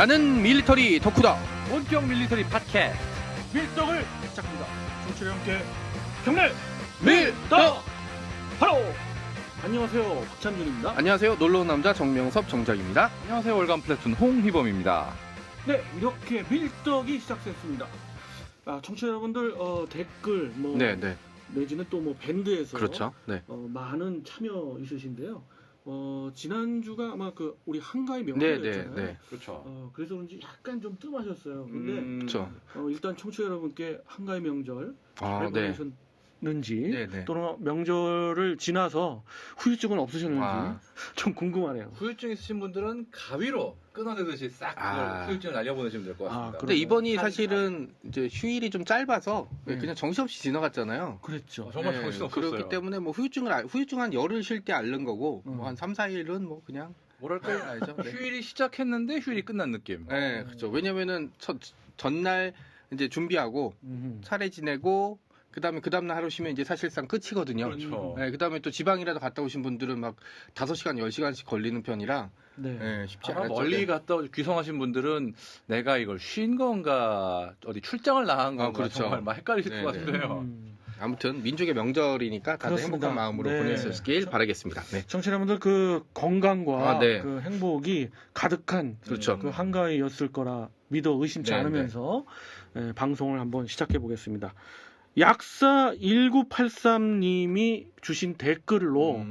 나는 밀리터리 덕후다. 본격 밀리터리 팟캐스트 밀떡을 시작합니다. 청취자 함께 경례 밀떡. 바로 안녕하세요, 박찬준입니다. 안녕하세요. 놀러온 남자 정명섭 정작입니다. 안녕하세요. 월간 플래툰 홍희범입니다. 네, 이렇게 밀떡이 시작됐습니다. 청취자 여러분들 댓글 네네. 내지는 또 밴드에서 그렇죠. 네. 많은 참여 있으신데요. 지난주가 아마 우리 한가위 네네. 명절이었잖아요. 네. 그렇죠. 그래서 그런지 약간 좀 뜸하셨어요. 근데 그렇죠. 일단 청취자 여러분께 한가위 명절 아, 잘 네. 보내셨는지 네네. 또는 명절을 지나서 후유증은 없으셨는지 아. 좀 궁금하네요. 후유증 있으신 분들은 가위로 끊어내듯이 싹 그걸 후유증을 날려보내시면 될 것 같습니다. 근데 이번이 칼, 사실은 이제 휴일이 좀 짧아서 네. 그냥 정신없이 지나갔잖아요. 그랬죠. 정말 정신없었어요. 그렇기 때문에 후유증 한 열흘 쉴 때 앓는 거고 음. 한 3, 4일은 그냥 뭐랄까 알죠. 네. 휴일이 시작했는데 휴일이 끝난 느낌. 네, 그렇죠. 왜냐면은 전날 이제 준비하고 차례 지내고 그다음에 그 다음날 하루 쉬면 이제 사실상 끝이거든요. 그렇죠. 네, 그다음에 또 지방이라도 갔다 오신 분들은 막 5시간, 10시간씩 걸리는 편이라 네. 네, 쉽지 아마 않았죠. 멀리 네. 갔다 귀성하신 분들은 내가 이걸 쉰 건가 어디 출장을 나간 건가 그렇죠. 정말 막 헷갈리실 네, 것 네. 같은데요. 아무튼 민족의 명절이니까 다들 그렇습니다. 행복한 마음으로 네. 보내셨길 바라겠습니다. 네. 청취자 여러분들 건강과 네. 행복이 가득한 그렇죠. 한가위였을 거라 믿어 의심치 네, 않으면서 방송을 한번 시작해 보겠습니다. 약사 1983님이 주신 댓글로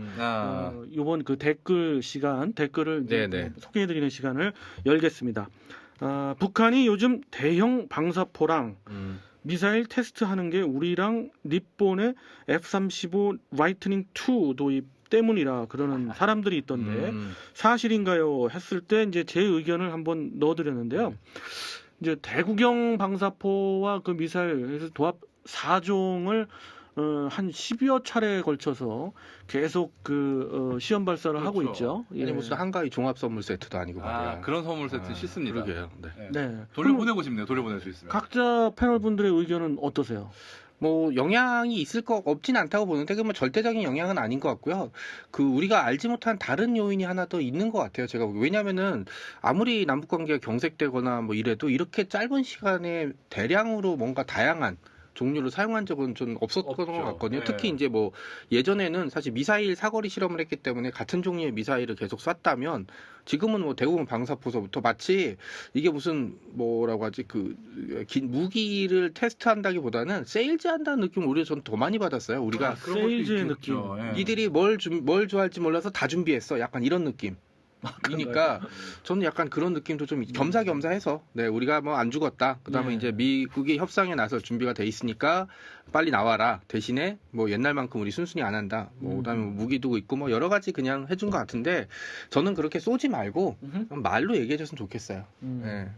이번 댓글 시간 댓글을 이제 네네. 소개해드리는 시간을 열겠습니다. 북한이 요즘 대형 방사포랑 미사일 테스트하는 게 우리랑 일본의 F-35 라이트닝 2 도입 때문이라 그러는 사람들이 있던데 사실인가요? 했을 때 이제 제 의견을 한번 넣어드렸는데요. 이제 대구경 방사포와 그 미사일 도합 4종을 한 10여 차례에 걸쳐서 계속 시험 발사를 하고 그렇죠. 있죠. 예. 아니 무슨 한가위 종합 선물 세트도 아니고 말이야. 그런 선물 세트 싫습니다. 그러게요. 네. 네. 돌려보내고 싶네요. 돌려보낼 수 있으면. 각자 패널 분들의 의견은 어떠세요? 영향이 있을 거 없진 않다고 보는데 그뭐 절대적인 영향은 아닌 것 같고요. 우리가 알지 못한 다른 요인이 하나 더 있는 것 같아요. 제가 왜냐면은 아무리 남북 관계가 경색되거나 이래도 이렇게 짧은 시간에 대량으로 뭔가 다양한 종류를 사용한 적은 좀 없었던 없죠. 것 같거든요. 네. 특히 이제 예전에는 사실 미사일 사거리 실험을 했기 때문에 같은 종류의 미사일을 계속 쐈다면 지금은 대부분 방사포서부터 마치 이게 무슨 뭐라고 하지 무기를 테스트한다기보다는 세일즈한다는 느낌을 오히려 전 더 많이 받았어요. 우리가 그런 것도 세일즈의 있겠죠. 느낌. 예. 니들이 뭘 좋아할지 몰라서 다 준비했어. 약간 이런 느낌. 그러니까 저는 약간 그런 느낌도 좀 겸사겸사해서 우리가 안 죽었다. 그다음에 네. 이제 미국이 협상에 나설 준비가 돼 있으니까 빨리 나와라. 대신에 옛날만큼 우리 순순히 안 한다. 그다음에 무기도 있고 여러 가지 그냥 해준 것 같은데 저는 그렇게 쏘지 말고 말로 얘기해줬으면 좋겠어요. 네.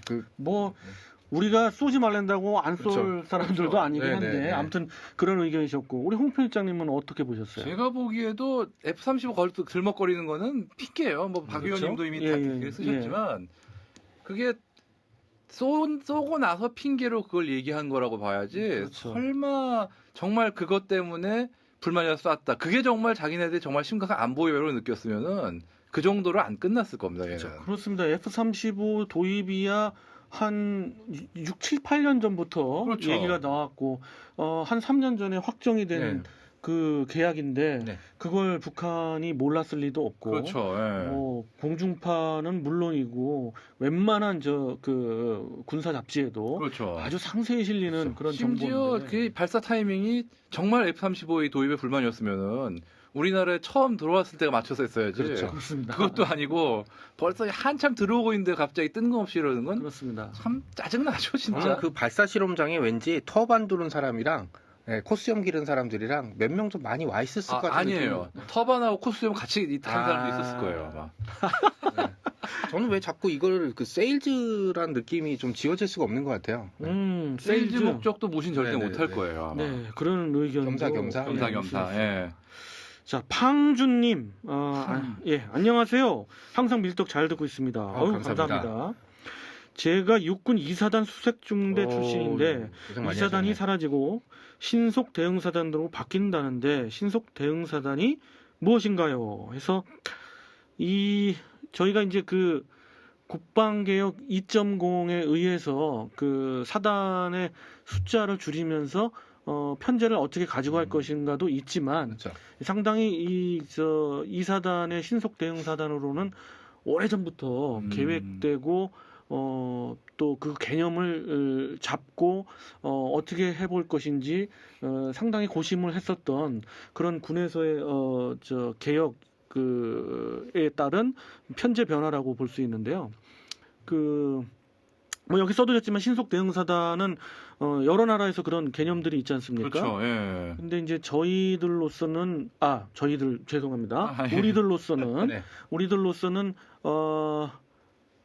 우리가 쏘지 말란다고 안 쏠 그렇죠. 사람들도 그렇죠. 아니긴 한데 네네네. 아무튼 그런 의견이셨고 우리 홍 편집장님은 어떻게 보셨어요? 제가 보기에도 F-35 들먹거리는 거는 핑계예요. 박 그렇죠? 의원님도 이미 예, 다 예, 핑계를 쓰셨지만 그게 쏘고 나서 핑계로 그걸 얘기한 거라고 봐야지. 그렇죠. 설마 정말 그것 때문에 불만이라 쐈다. 그게 정말 자기네들이 정말 심각한 안보 위협으로 느꼈으면은 그 정도로 안 끝났을 겁니다. 얘는. 그렇습니다. F-35 도입이야 한 6, 7, 8년 전부터 그렇죠. 얘기가 나왔고 한 3년 전에 확정이 된 그 계약인데 네. 그걸 북한이 몰랐을 리도 없고 그렇죠. 예. 공중파는 물론이고 웬만한 군사 잡지에도 그렇죠. 아주 상세히 실리는 그런 심지어 정보인데 그 발사 타이밍이 정말 F-35의 도입에 불만이었으면은 우리나라에 처음 들어왔을 때가 맞춰서 했어야지. 그렇죠. 그렇습니다. 그것도 아니고 벌써 한참 들어오고 있는데 갑자기 뜬금없이 이러는 건 그렇습니다. 참 짜증나죠, 진짜. 저는 그 발사 실험장에 왠지 터반 두른 사람이랑 코스염 기른 사람들이랑 몇 명 좀 많이 와 있었을 것 같아요. 아니에요. 터반하고 코스염 같이 한 사람도 있었을 거예요. 아마. 저는 왜 자꾸 이걸 세일즈란 느낌이 좀 지워질 수가 없는 것 같아요. 세일즈 목적도 무신 절대 네네네. 못할 거예요. 아마. 네, 그런 의견 겸사겸사. 겸사겸사. 예. 자, 팡준님, 안녕하세요. 항상 밀떡 잘 듣고 있습니다. 감사합니다. 제가 육군 2사단 수색중대 출신인데 고생 많이 2사단이 하셨네. 사라지고 신속 대응사단으로 바뀐다는데 신속 대응사단이 무엇인가요? 해서 저희가 이제 국방개혁 2.0에 의해서 그 사단의 숫자를 줄이면서 편제를 어떻게 가지고 갈 것인가도 있지만 그렇죠. 상당히 이 사단의 신속 대응 사단으로는 오래전부터 계획되고 또 그 개념을 잡고 어떻게 해볼 것인지 상당히 고심을 했었던 그런 군에서의 개혁 그에 따른 편제 변화라고 볼 수 있는데요. 뭐 여기 써두셨지만 신속 대응 사단은 여러 나라에서 그런 개념들이 있지 않습니까? 그렇죠. 예. 근데 이제 저희들로서는 죄송합니다. 아, 예. 우리들로서는 네.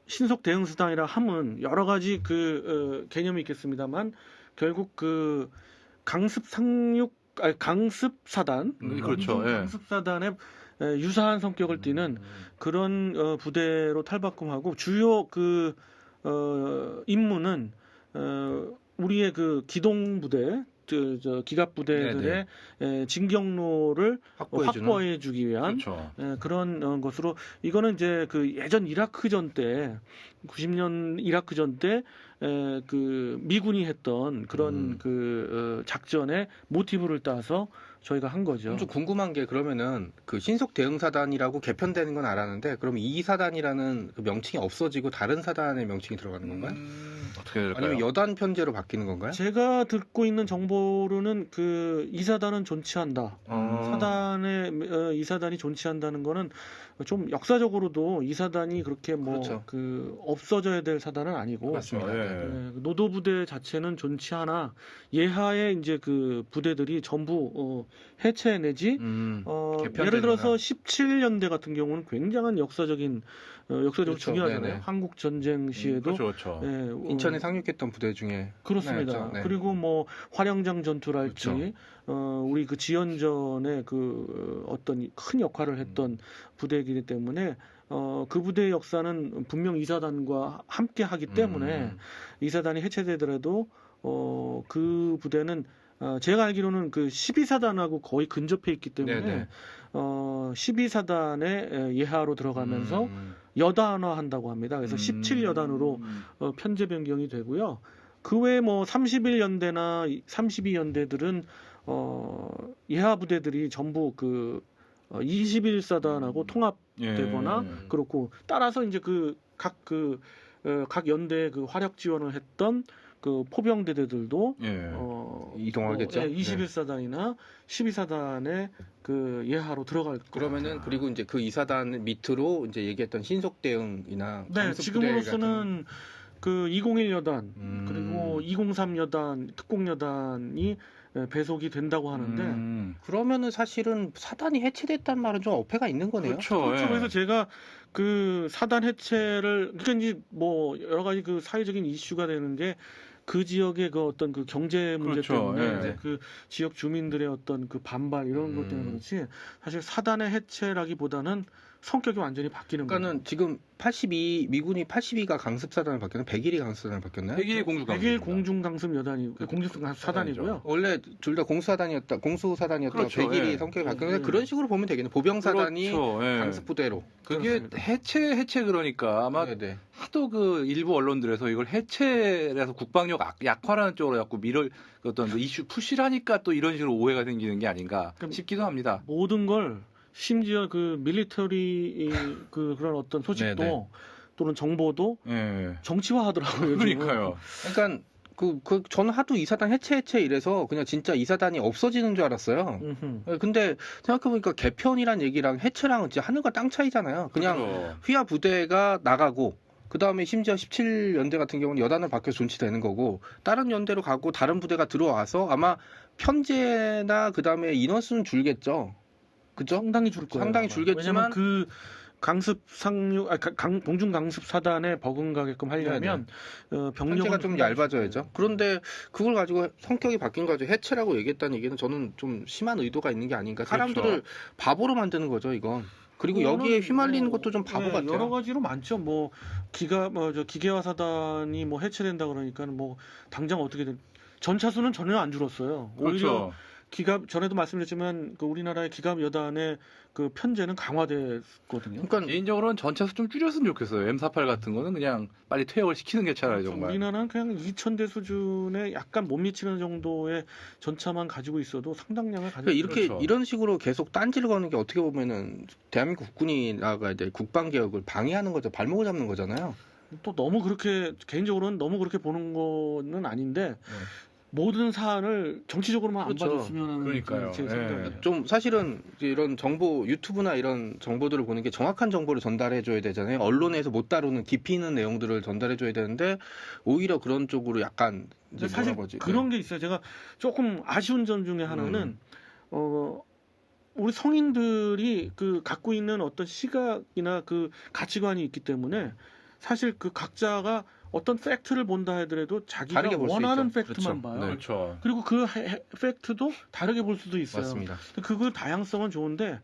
신속 대응 수단이라 함은 여러 가지 개념이 있겠습니다만 결국 그 강습 사단, 그렇죠. 예. 강습 사단의 유사한 성격을 띠는 그런 부대로 탈바꿈하고 주요 임무는 우리의 그 기동 부대, 기갑 부대들의 진격로를 확보해주기 위한 그렇죠. 그런 것으로 이거는 이제 그 예전 이라크전 때 90년 이라크전 때 그 미군이 했던 그런 작전의 모티브를 따서 저희가 한 거죠. 좀 궁금한 게 그러면은 그 신속 대응 사단이라고 개편되는 건 알았는데 그럼 이 사단이라는 그 명칭이 없어지고 다른 사단의 명칭이 들어가는 건가요? 어떻게 될까요? 아니면 여단 편제로 바뀌는 건가요? 제가 듣고 있는 정보로는 이 사단은 존치한다. 이 사단이 존치한다는 거는 좀 역사적으로도 이 사단이 그렇게 그렇죠. 없어져야 될 사단은 아니고 맞습니다. 예. 노도 부대 자체는 존치하나 예하의 이제 그 부대들이 전부 해체 내지 개편되는구나. 예를 들어서 17년대 같은 경우는 굉장한 역사적으로 그렇죠. 중요하잖아요. 네네. 한국 전쟁 시에도 그렇죠. 예, 인천에 상륙했던 부대 중에 그렇습니다. 하나였죠. 네. 그리고 뭐 화령장 전투랄지 그렇죠. 우리 그 지연전에 어떤 큰 역할을 했던 부대이기 때문에 그 부대의 역사는 분명 이사단과 함께 하기 때문에 이사단이 해체되더라도 그 부대는 제가 알기로는 그 12사단하고 거의 근접해 있기 때문에 네네. 12사단의 예하로 들어가면서 여단화한다고 합니다. 그래서 17여단으로 편제 변경이 되고요. 그 외에 뭐 31연대나 32연대들은 예하 부대들이 전부 21사단하고 통합되거나 그렇고 따라서 이제 각 연대에 화력 지원을 했던 그 포병대대들도 이동하겠죠. 21사단이나 12사단의 그 예하로 들어갈 그러면은 그리고 이제 그 이사단 밑으로 이제 얘기했던 신속 대응이나 네, 지금으로서는 그 201여단 그리고 203여단 특공여단이 배속이 된다고 하는데 그러면은 사실은 사단이 해체됐단 말은 좀 어폐가 있는 거네요. 그렇죠. 그렇죠. 예. 그래서 제가 그 사단 해체를 그러니까 이제 뭐 여러 가지 그 사회적인 이슈가 되는 게 그 지역의 그 어떤 그 경제 문제 그렇죠. 때문에 예. 이제 그 지역 주민들의 어떤 그 반발 이런 것 때문에 그렇지 사실 사단의 해체라기보다는 성격이 완전히 바뀌는 거예요. 그러니까는 지금 미군이 82가 강습사단을 바뀌었나? 101이 강습사단을 바뀌었나요? 100일 공주강. 100일 공중강습 여단이 공중강습 사단이고요. 원래 둘 다 공수사단이었다가 그렇죠. 101이 예. 성격이 바뀌었는데 그런 식으로 보면 되겠네. 보병사단이 그렇죠. 예. 강습부대로. 그게 그렇습니다. 해체 그러니까 아마 네네. 하도 그 일부 언론들에서 이걸 해체해서 국방력 약화라는 쪽으로 자꾸 어떤 그 이슈 푸시를 하니까 또 이런 식으로 오해가 생기는 게 아닌가 그럼 싶기도 합니다. 모든 걸 심지어 그 밀리터리 그런 어떤 소식도 네네. 또는 정보도 예. 정치화하더라고요. 요즘은. 그러니까요. 그러니까 저는 하도 이사단 해체 이래서 그냥 진짜 이사단이 없어지는 줄 알았어요. 음흠. 근데 생각해보니까 개편이란 얘기랑 해체랑은 진짜 하늘과 땅 차이잖아요. 그냥 그렇죠. 휘하 부대가 나가고 그 다음에 심지어 17연대 같은 경우는 여단을 바뀌어 존치되는 거고 다른 연대로 가고 다른 부대가 들어와서 아마 편제나 그 다음에 인원수는 줄겠죠. 그죠? 상당히 줄 거예요. 상당히 아마. 줄겠지만 왜냐면 그 강습 공중 강습 사단에 버금가게끔 하려면 병력은 편제가 좀 상당히 얇아져야죠. 그런데 그걸 가지고 성격이 바뀐 거죠. 해체라고 얘기했다는 얘기는 저는 좀 심한 의도가 있는 게 아닌가. 사람들을 바보로 만드는 거죠, 이건. 그리고 여기에 휘말리는 것도 좀 바보 같아요. 여러 가지로 많죠. 뭐 기계화 사단이 뭐 해체된다 그러니까 뭐 당장 어떻게 된 전차수는 전혀 안 줄었어요. 오히려 그렇죠. 기갑 전에도 말씀드렸지만 그 우리나라의 기갑 여단의 그 편제는 강화됐거든요. 그러니까 개인적으로는 전차수 좀 줄였으면 좋겠어요. M48 같은 거는 그냥 빨리 퇴역을 시키는 게 차라리 정말. 우리나라는 그냥 2,000대 수준의 약간 못 미치는 정도의 전차만 가지고 있어도 상당량을 가지고 그러니까 이렇게 그렇죠. 이런 식으로 계속 딴지를 거는 게 어떻게 보면은 대한민국 국군이 나가 이제 국방 개혁을 방해하는 거죠. 발목을 잡는 거잖아요. 또 너무 그렇게 개인적으로는 너무 그렇게 보는 거는 아닌데 모든 사안을 정치적으로만 그렇죠. 안 봐줬으면 하는 그러니까요. 제 예. 생각이에요. 좀 사실은 이제 이런 정보 유튜브나 이런 정보들을 보는 게 정확한 정보를 전달해 줘야 되잖아요. 언론에서 못 다루는 깊이 있는 내용들을 전달해 줘야 되는데 오히려 그런 쪽으로 약간 이제 근데 사실 뭐라고 하지? 그런 게 있어요. 제가 조금 아쉬운 점 중에 하나는 우리 성인들이 그 갖고 있는 어떤 시각이나 그 가치관이 있기 때문에 사실 그 각자가 어떤 팩트를 본다 하더라도 자기가 다르게 볼수 원하는 있죠. 팩트만 그렇죠. 봐요. 네. 그렇죠. 그리고 그 팩트도 다르게 볼 수도 있어요. 맞습니다. 그 다양성은 좋은데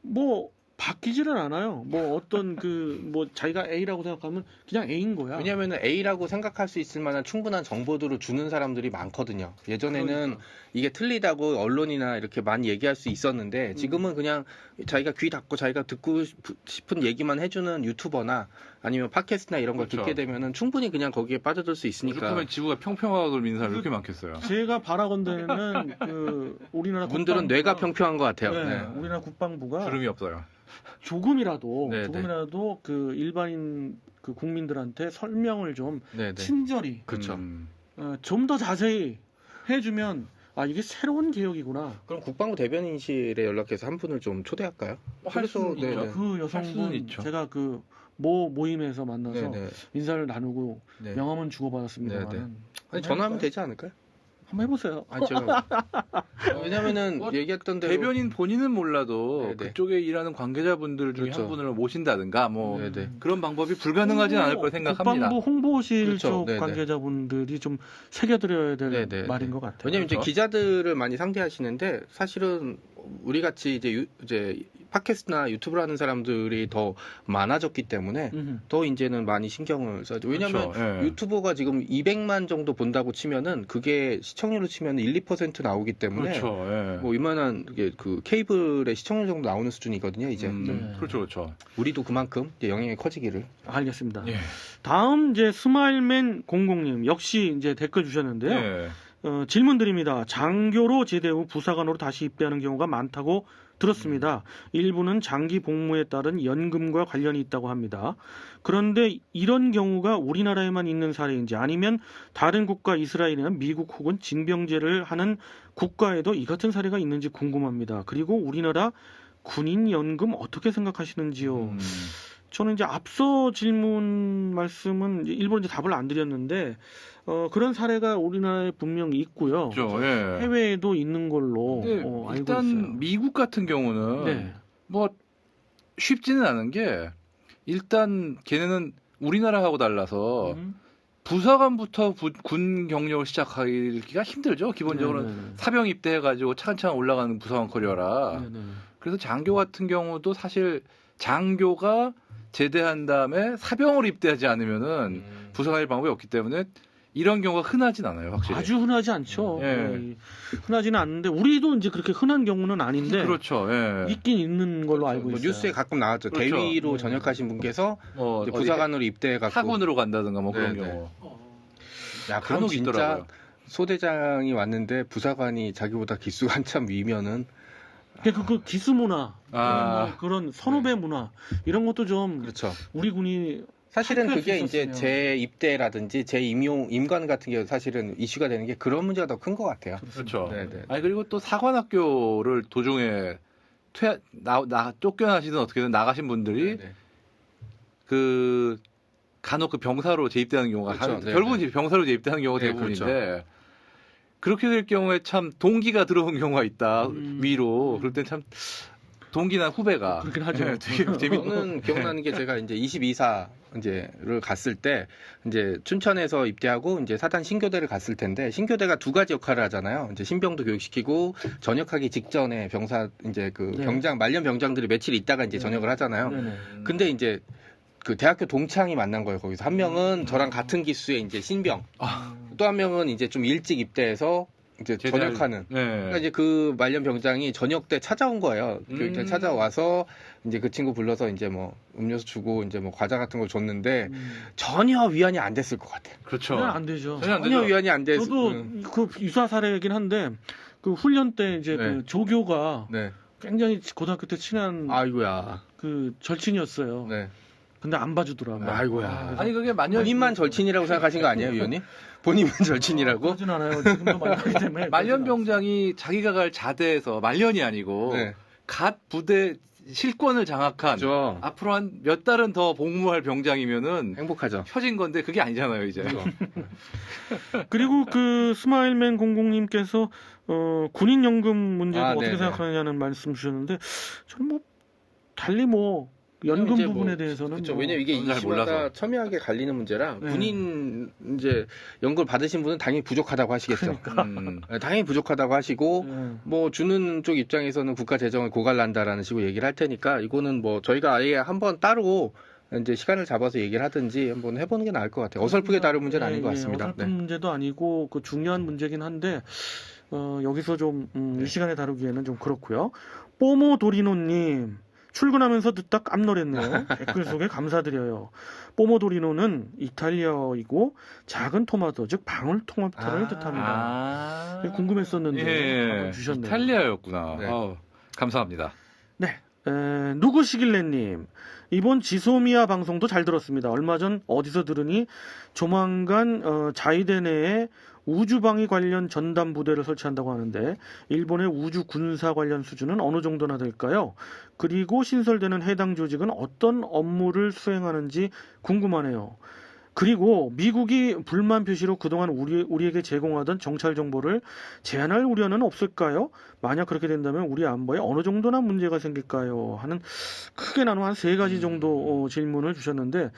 뭐 바뀌지를 않아요. 뭐 어떤 그 뭐 자기가 A라고 생각하면 그냥 A인 거야. 왜냐하면 A라고 생각할 수 있을 만한 충분한 정보들을 주는 사람들이 많거든요. 예전에는 그러니까. 이게 틀리다고 언론이나 이렇게 많이 얘기할 수 있었는데 지금은 그냥 자기가 귀 닫고 자기가 듣고 싶은 얘기만 해주는 유튜버나 아니면 팟캐스트나 이런 걸 그렇죠. 듣게 되면은 충분히 그냥 거기에 빠져들 수 있으니까 그렇다면 지구가 평평하고 믿는 사람이 이렇게 많겠어요. 제가 바라건대는 그 우리나라 분들은 뇌가 평평한 것 같아요. 네, 네. 우리나라 국방부가 주름이 없어요. 조금이라도 네, 그 일반인 그 국민들한테 설명을 좀 네, 네. 친절히 그렇죠. 좀 더 자세히 해주면 아 이게 새로운 개혁이구나. 그럼 국방부 대변인실에 연락해서 한 분을 좀 초대할까요? 할 수는 네, 있죠. 네. 그 할 수는 여성분 있죠. 제가 그 모임에서 만나서 네, 네. 인사를 나누고 네. 명함은 주고받았습니다만 네, 아니 전화하면 되지 않을까요? 한번 해보세요. 아니 제가 왜냐면은 뭐, 얘기했던 대로 대변인 본인은 몰라도 네네. 그쪽에 일하는 관계자분들 중에 그렇죠. 한 분을 모신다든가 뭐 네네. 그런 방법이 불가능하진 않을 걸 생각합니다. 국방부 홍보실 그렇죠. 쪽 네네. 관계자분들이 좀 새겨드려야 될 네네. 말인 것 같아요. 왜냐면 이제 그렇죠. 기자들을 많이 상대하시는데 사실은 우리 같이 이제 팟캐스트나 유튜브를 하는 사람들이 더 많아졌기 때문에 더 이제는 많이 신경을 써야죠. 왜냐면 그렇죠. 예. 유튜버가 지금 200만 정도 본다고 치면은 그게 시청률로 치면 1, 2% 나오기 때문에 그렇죠. 예. 뭐 이만한 게 그 케이블의 시청률 정도 나오는 수준이거든요. 이제 네. 그렇죠, 그렇죠. 우리도 그만큼 이제 영향이 커지기를. 알겠습니다. 예. 다음 이제 스마일맨 00님 역시 이제 댓글 주셨는데요. 예. 질문 드립니다. 장교로 제대 후 부사관으로 다시 입대하는 경우가 많다고 들었습니다. 일부는 장기 복무에 따른 연금과 관련이 있다고 합니다. 그런데 이런 경우가 우리나라에만 있는 사례인지 아니면 다른 국가 이스라엘이나 미국 혹은 징병제를 하는 국가에도 이 같은 사례가 있는지 궁금합니다. 그리고 우리나라 군인 연금 어떻게 생각하시는지요? 저는 이제 앞서 질문 말씀은 일본 이제 답을 안 드렸는데 그런 사례가 우리나라에 분명히 있고요. 그렇죠. 예. 해외에도 있는 걸로 근데 알고 일단 있어요. 미국 같은 경우는 네. 뭐 쉽지는 않은 게 일단 걔네는 우리나라하고 달라서 부사관부터 군 경력을 시작하기가 힘들죠. 기본적으로는 네네. 사병 입대해가지고 차근차근 올라가는 부사관 커리어라. 네네. 그래서 장교 같은 경우도 사실 장교가 제대한 다음에 사병으로 입대하지 않으면은 부사관일 방법이 없기 때문에 이런 경우가 흔하진 않아요, 확실히. 아주 흔하지 않죠. 예. 흔하지는 않는데 우리도 이제 그렇게 흔한 경우는 아닌데 그렇죠. 예. 있긴 있는 걸로 알고 뭐 있어요. 뉴스에 가끔 나왔죠. 그렇죠. 대위로 네. 전역하신 분께서 뭐 이제 어디 부사관으로 입대해갖고 사군으로 간다든가 뭐 그런 네, 네. 경우. 야, 그럼 간혹 진짜 있더라고요. 소대장이 왔는데 부사관이 자기보다 기수가 한참 위면은 그 기수 문화, 아. 그런 선후배 문화 이런 것도 좀 그렇죠. 우리 군이 사실은 탈피할 그게 수 이제 있었으면. 재입대라든지 재임관 같은 게 사실은 이슈가 되는 게 그런 문제가 더 큰 것 같아요. 그렇죠. 네, 네. 아니 그리고 또 사관학교를 도중에 쫓겨나시든 어떻게든 나가신 분들이 네, 네. 그 간혹 그 병사로 재입대하는 경우가 그렇죠. 네, 결국은 네. 이제 병사로 재입대하는 경우가 네, 대부분인데 그렇게 될 경우에 참 동기가 들어온 경우가 있다 위로 그럴 땐 참 동기나 후배가 그렇긴 하죠. 되게 재밌는 저는 기억나는 게 제가 이제 22사 이제를 갔을 때 이제 춘천에서 입대하고 이제 사단 신교대를 갔을 텐데 신교대가 두 가지 역할을 하잖아요. 이제 신병도 교육시키고 전역하기 직전에 병사 이제 그 네. 병장 말년 병장들이 며칠 있다가 이제 전역을 하잖아요. 네네. 근데 이제 그 대학교 동창이 만난 거예요. 거기서 한 명은 저랑 같은 기수의 이제 신병, 또 한 명은 이제 좀 일찍 입대해서 이제 제대할- 전역하는. 네. 그러니까 이제 그 말년 병장이 저녁 때 찾아온 거예요. 교육장 찾아와서 이제 그 친구 불러서 이제 뭐 음료수 주고 이제 뭐 과자 같은 걸 줬는데 전혀 위안이 안 됐을 것 같아요. 그렇죠. 전혀 안 되죠. 전혀 안 전혀 되죠. 위안이 안 됐. 저도 그 유사 사례이긴 한데 그 훈련 때 이제 네. 그 조교가 네. 굉장히 고등학교 때 친한 아이고야. 그 절친이었어요. 네. 근데 안 봐주더라고요. 아이고야. 아니 그게 만년 본인만 절친이라고 생각하신 거 아니에요, 위원님? 본인만 절친이라고? 그러진 않아요. 지금도 만나기 때문에. 말년 병장이 자기가 갈 자대에서 말년이 아니고 네. 갓 부대 실권을 장악한 그죠. 앞으로 한 몇 달은 더 복무할 병장이면은 행복하죠. 펴진 건데 그게 아니잖아요 이제. 그리고 그 스마일맨 공공님께서 군인연금 문제도 아, 어떻게 네네. 생각하느냐는 말씀 주셨는데 저는 뭐 달리 뭐 연금 이제 부분에 뭐, 대해서는 그렇죠. 뭐 왜냐면 이게 저는 잘 이슈마다 몰라서. 첨예하게 갈리는 문제라 네. 군인 이제 연금 받으신 분은 당연히 부족하다고 하시겠죠. 네, 당연히 부족하다고 하시고 예. 뭐 주는 쪽 입장에서는 국가 재정을 고갈난다라는 식으로 얘기를 할 테니까 이거는 뭐 저희가 아예 한번 따로 이제 시간을 잡아서 얘기를 하든지 한번 해보는 게 나을 것 같아요. 어설프게 다룰 문제는 아닌 것 같습니다. 어설픈 네. 문제도 아니고 그 중요한 문제긴 한데 여기서 좀 이 시간에 다루기에는 좀 그렇고요. 뽀모도리노님 출근하면서 듣다 깜놀했네요. 댓글 소개 감사드려요. 뽀모도리노는 이탈리아이고 작은 토마토 즉 방울토마토를 뜻합니다. 아. 궁금했었는데 예. 답을 주셨네요. 이탈리아였구나. 네. 감사합니다. 네. 누구시길래님 이번 지소미아 방송도 잘 들었습니다. 얼마 전 어디서 들으니 조만간 자위대 내에 우주방위 관련 전담 부대를 설치한다고 하는데 일본의 우주 군사 관련 수준은 어느 정도나 될까요? 그리고 신설되는 해당 조직은 어떤 업무를 수행하는지 궁금하네요. 그리고 미국이 불만 표시로 그동안 우리에게 제공하던 정찰 정보를 제한할 우려는 없을까요? 만약 그렇게 된다면 우리 안보에 어느 정도나 문제가 생길까요? 하는 크게 나누어 한 3가지 정도 질문을 주셨는데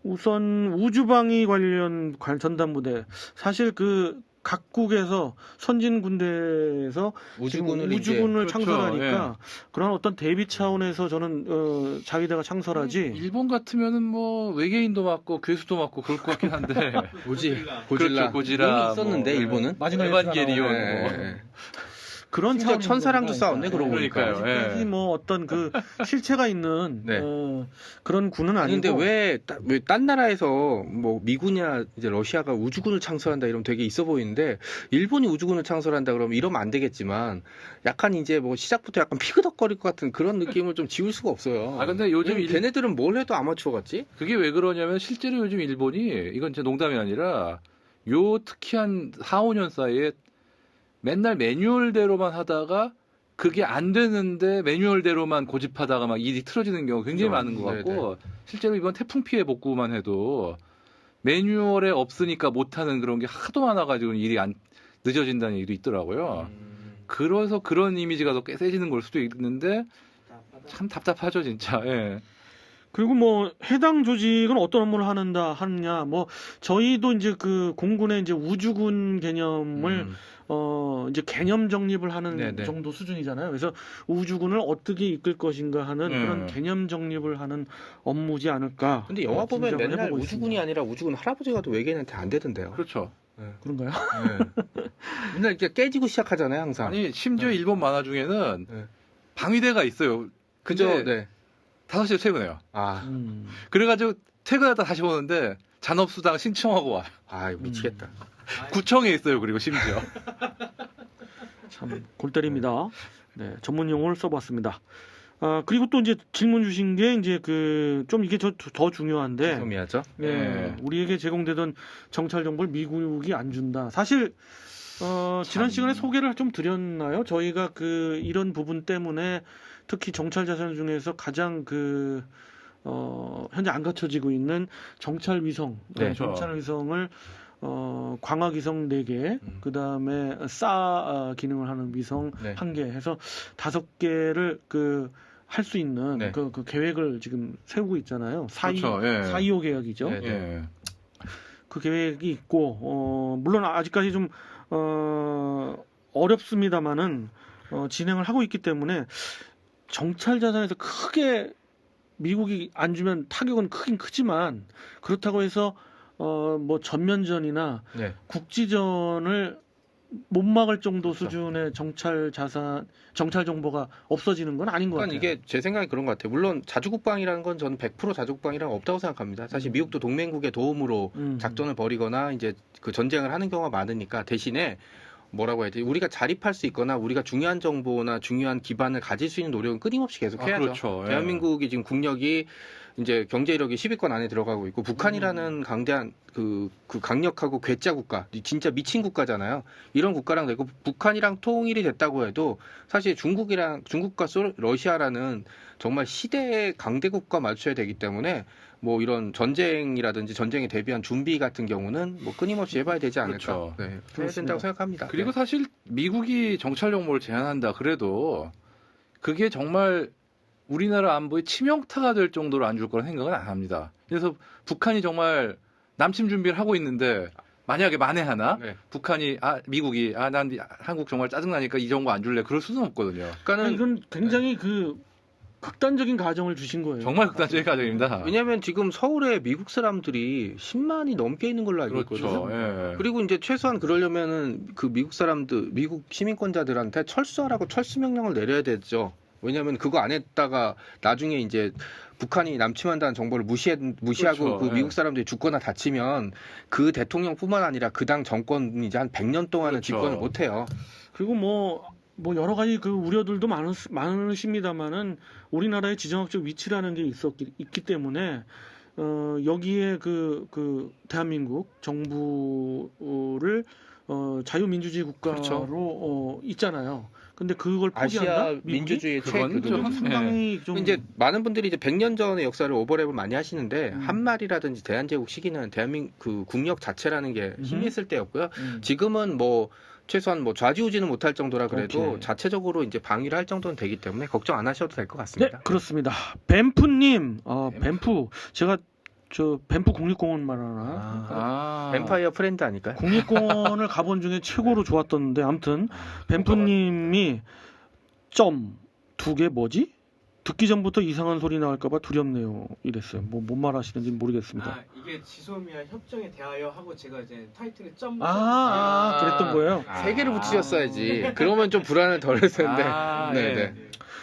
우선 우주방위 관련 전담부대 사실 그 각국에서 선진 군대에서 우주군을 이제 우주군을 그렇죠. 창설하니까 그런 어떤 대비 차원에서 저는 자위대가 창설하지 일본 같으면은 뭐 외계인도 맞고 괴수도 맞고 그럴 것 같긴 한데. 고질라 그렇죠, 고질라, 이미 있었는데 뭐, 일본은 마지막에 에반게리온. 네, 뭐. 네. 그런 심지어 차원인 천사랑도 거니까. 싸웠네, 그러고 보니까요. 아직까지 예. 뭐 어떤 그 실체가 있는 네. 그런 군은 아니고. 근데 왜 딴 나라에서 뭐 미군이나 이제 러시아가 우주군을 창설한다 이러면 되게 있어 보이는데 일본이 우주군을 창설한다 그러면 이러면 안 되겠지만 약간 이제 뭐 시작부터 약간 피그덕거릴 것 같은 그런 느낌을 좀 지울 수가 없어요. 아, 근데 요즘 걔네들은 뭘 해도 아마추어 같지? 그게 왜 그러냐면 실제로 요즘 일본이 이건 진짜 농담이 아니라 요 특히 한 4, 5년 사이에 맨날 매뉴얼대로만 하다가 그게 안 되는데 매뉴얼대로만 고집하다가 막 일이 틀어지는 경우가 굉장히 많은 것 같고 실제로 이번 태풍 피해 복구만 해도 매뉴얼에 없으니까 못하는 그런 게 하도 많아가지고 일이 늦어진다는 얘기도 있더라고요. 그래서 그런 이미지가 더 꽤 세지는 걸 수도 있는데 참 답답하죠 진짜. 예. 그리고 뭐 해당 조직은 어떤 업무를 하느냐 뭐 저희도 이제 그 공군의 이제 우주군 개념을 이제 개념 정립을 하는 네네. 정도 수준이잖아요. 그래서 우주군을 어떻게 이끌 것인가 하는 네. 그런 개념 정립을 하는 업무지 않을까. 근데 영화 보면 짐작을 맨날 해보고 우주군이 있습니다. 아니라 우주군 할아버지가 또 외계인한테 안 되던데요. 그렇죠. 그런가요? 맨날 이렇게 깨지고 시작하잖아요, 항상. 아니 심지어 일본 만화 중에는 네. 방위대가 있어요. 그죠? 근데 네. 5시에 퇴근해요. 아, 그래가지고 퇴근하다 다시 오는데 잔업수당 신청하고 와요. 아, 이거 미치겠다. 구청에 있어요. 그리고 심지어. 참 골 때립니다. 네, 전문 용어를 써봤습니다. 그리고 또 이제 질문 주신 게 이제 그 좀 이게 더 중요한데. 죄송해야죠. 네, 우리에게 제공되던 정찰 정보를 미국이 안 준다. 사실 지난 시간에 소개를 좀 드렸나요? 저희가 그 이런 부분 때문에 특히 정찰 자산 중에서 가장 그 현재 안 갖춰지고 있는 정찰 위성, 네. 정찰 위성을 광학 위성 4개, 그 다음에 싸 기능을 하는 위성 네. 1개 해서 5개를 그 할 수 있는 네. 그 계획을 지금 세우고 있잖아요. 그렇죠. 예. 4.25 계획이죠. 네. 예. 그 계획이 있고 물론 아직까지 좀 어렵습니다만은 진행을 하고 있기 때문에 정찰 자산에서 크게 미국이 안 주면 타격은 크긴 크지만 그렇다고 해서 뭐 전면전이나 네. 국지전을 못 막을 정도 그렇죠. 수준의 정찰 정보가 없어지는 건 아닌 것 그러니까 같아요. 이게 제 생각이 그런 것 같아요. 물론 자주국방이라는 건 저는 100% 자주국방이란 없다고 생각합니다. 사실 미국도 동맹국의 도움으로 작전을 벌이거나 이제 그 전쟁을 하는 경우가 많으니까 대신에 뭐라고 해야 되지? 우리가 자립할 수 있거나 우리가 중요한 정보나 중요한 기반을 가질 수 있는 노력은 끊임없이 계속 해야죠. 그렇죠. 예. 대한민국이 지금 국력이 이제 경제력이 10위권 안에 들어가고 있고 북한이라는 강대한 그 강력하고 괴짜 국가, 진짜 미친 국가잖아요. 이런 국가랑 내고 북한이랑 통일이 됐다고 해도 사실 중국과 러시아라는 정말 시대의 강대국과 맞춰야 되기 때문에 뭐 이런 전쟁이라든지 전쟁에 대비한 준비 같은 경우는 뭐 끊임없이 해봐야 되지 않을까. 그렇죠. 네, 해야 그렇습니다. 된다고 생각합니다. 그리고 네. 사실 미국이 정찰 정보를 제한한다 그래도 그게 정말 우리나라 안보에 치명타가 될 정도로 안 줄 거라는 생각은 안 합니다. 그래서 북한이 정말 남침 준비를 하고 있는데 만약에 만에 하나 네. 북한이 미국이 난 한국 정말 짜증나니까 이 정보 안 줄래 그럴 수는 없거든요. 그러니까는 이건 굉장히 그 극단적인 가정을 주신 거예요. 정말 극단적인 가정입니다. 왜냐하면 지금 서울에 미국 사람들이 10만이 넘게 있는 걸로 알고 그렇죠. 있거든요. 예. 그리고 이제 최소한 그러려면은 그 미국 사람들, 미국 시민권자들한테 철수하라고 철수 명령을 내려야 되죠. 왜냐하면 그거 안 했다가 나중에 이제 북한이 남침한다는 정보를 무시하고 그렇죠. 그 예. 미국 사람들이 죽거나 다치면 그 대통령뿐만 아니라 그 당 정권이 이제 한 100년 동안은 그렇죠. 집권을 못 해요. 그리고 뭐 여러 가지 그 우려들도 많으십니다만은 우리나라의 지정학적 위치라는 게 있기 때문에 여기에 그 대한민국 정부를 자유민주주의 국가로 그렇죠. 있잖아요. 근데 그걸 포기한다? 아시아 미국이? 민주주의의 그건 최고도. 좀 상당히 좀 이제 많은 분들이 이제 100년 전의 역사를 오버랩을 많이 하시는데 한말이라든지 대한제국 시기는 대한민국 그 국력 자체라는 게 힘이 있을 때였고요. 지금은 뭐 최소한 뭐 좌지우지는 못할 정도라 그래도 오케이. 자체적으로 이제 방위를 할 정도는 되기 때문에 걱정 안 하셔도 될 것 네, 같습니다. 그렇습니다. 뱀프님, 뱀프 제가 저 뱀프 국립공원 말하나? 뱀파이어 프렌드 아닐까요? 국립공원을 가본 중에 최고로 좋았던데 아무튼 뱀프님이 점 2개 뭐지? 듣기 전부터 이상한 소리 나올까봐 두렵네요. 이랬어요. 뭐 뭔 말하시는지 모르겠습니다. 이게 지소미아 협정에 대하여 하고 제가 이제 타이틀에 점 그랬던 거예요. 세 개를 붙이셨어야지. 그러면 좀 불안을 덜 했을 텐데. 네네.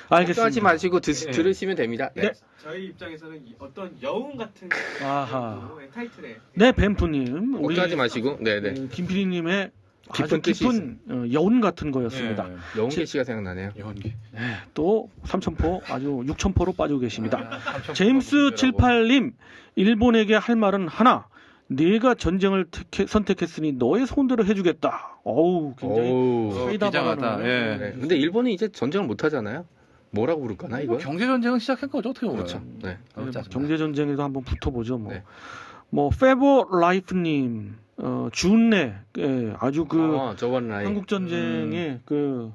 걱정하지 알겠습니다. 마시고 들으시면 됩니다. 네. 네. 저희 입장에서는 어떤 여운 같은 아하. 타이틀에 네, 뱀프님. 우리 걱정하지 마시고. 네네. 김PD님의 아주 깊은 뜻이 깊은 여운 같은 거였습니다. 영계 씨가 생각나네요. 연기. 네, 또 3,000포 아주 6,000포로 빠지고 계십니다. 제임스 78님, 일본에게 할 말은 하나. 네가 전쟁을 선택했으니 너의 손대로 해주겠다. 어우, 굉장히 오우. 사이다 비장하다. 발언을. 예. 네. 근데 일본은 이제 전쟁을 못 하잖아요. 뭐라고 부를까나 이거? 경제 전쟁은 시작한 거죠 어떻게 보면. 그렇죠. 네. 경제 전쟁에도 한번 붙어보죠. 뭐, 네. 뭐 페버 라이프님, 준네, 예, 아주 그 저번 라인. 한국 전쟁의 그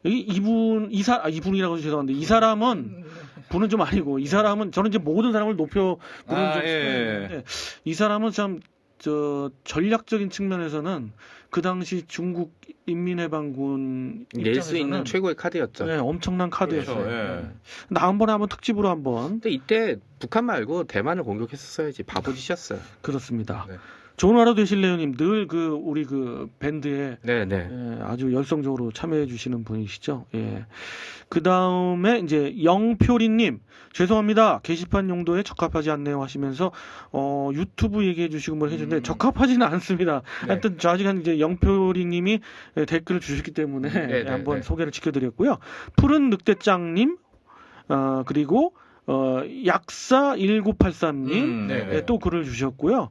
이분이라고 죄송한데 이 사람은 분은 좀 아니고 이 사람은 저는 이제 모든 사람을 높여 부르는 좀 스타일인데 이 사람은 참 저 전략적인 측면에서는 그 당시 중국 인민해방군 낼 수 있는 입장에서는 최고의 카드였죠. 네, 엄청난 카드였어요. 그렇죠, 예. 네. 다음번에 한번 특집으로 한번 근데 이때 북한 말고 대만을 공격했었어야지. 바보짓이었어요. 그렇습니다. 네. 좋은 하루 되실래요님 늘 그 우리 그 밴드에 네네. 예, 아주 열성적으로 참여해 주시는 분이시죠. 예. 그 다음에 이제 영표리님 죄송합니다. 게시판 용도에 적합하지 않네요 하시면서 유튜브 얘기해 주시고 뭐 해주는데 적합하지는 않습니다. 네. 하여튼 저 아직 이제 영표리님이 댓글을 주셨기 때문에 네, 한번 네. 소개를 지켜드렸고요. 푸른 늑대짱님 그리고 약사 1983님 네. 또 글을 주셨고요.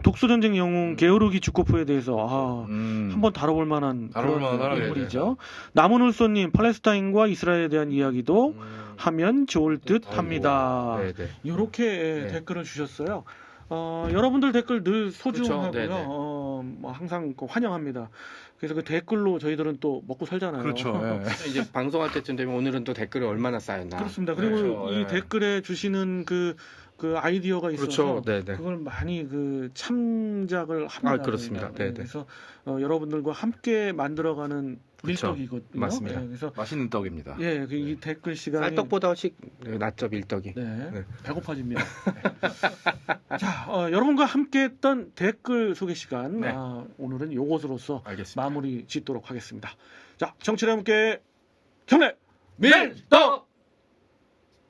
독소전쟁 영웅 게오르기 주코프에 대해서 한번 다뤄볼 만한 다뤄볼 그런 만한 인물이죠. 나무늘소님 팔레스타인과 이스라엘에 대한 이야기도 하면 좋을 듯 합니다. 네네. 이렇게 네. 댓글을 주셨어요. 여러분들 댓글 늘 소중하고요. 그렇죠. 네네. 뭐 항상 환영합니다. 그래서 그 댓글로 저희들은 또 먹고 살잖아요. 그렇죠. 예. 이제 방송할 때쯤 되면 오늘은 또 댓글이 얼마나 쌓였나. 그렇습니다. 그리고 그렇죠. 이 예. 댓글에 주시는 그 그 아이디어가 있어서 그렇죠. 네네. 그걸 많이 그 참작을 합니다. 아, 그렇습니다. 저희가. 네네. 그래서 여러분들과 함께 만들어가는 그렇죠. 밀떡이거든요. 맞습니다. 그래서 맛있는 떡입니다. 예, 이 댓글 시간이 쌀떡보다 훨씬 낫죠, 밀떡이. 네, 네. 배고파집니다. 네. 자, 여러분과 함께했던 댓글 소개 시간 네. 오늘은 요것으로서 알겠습니다. 마무리 짓도록 하겠습니다. 자, 정치와 함께 경례 밀떡!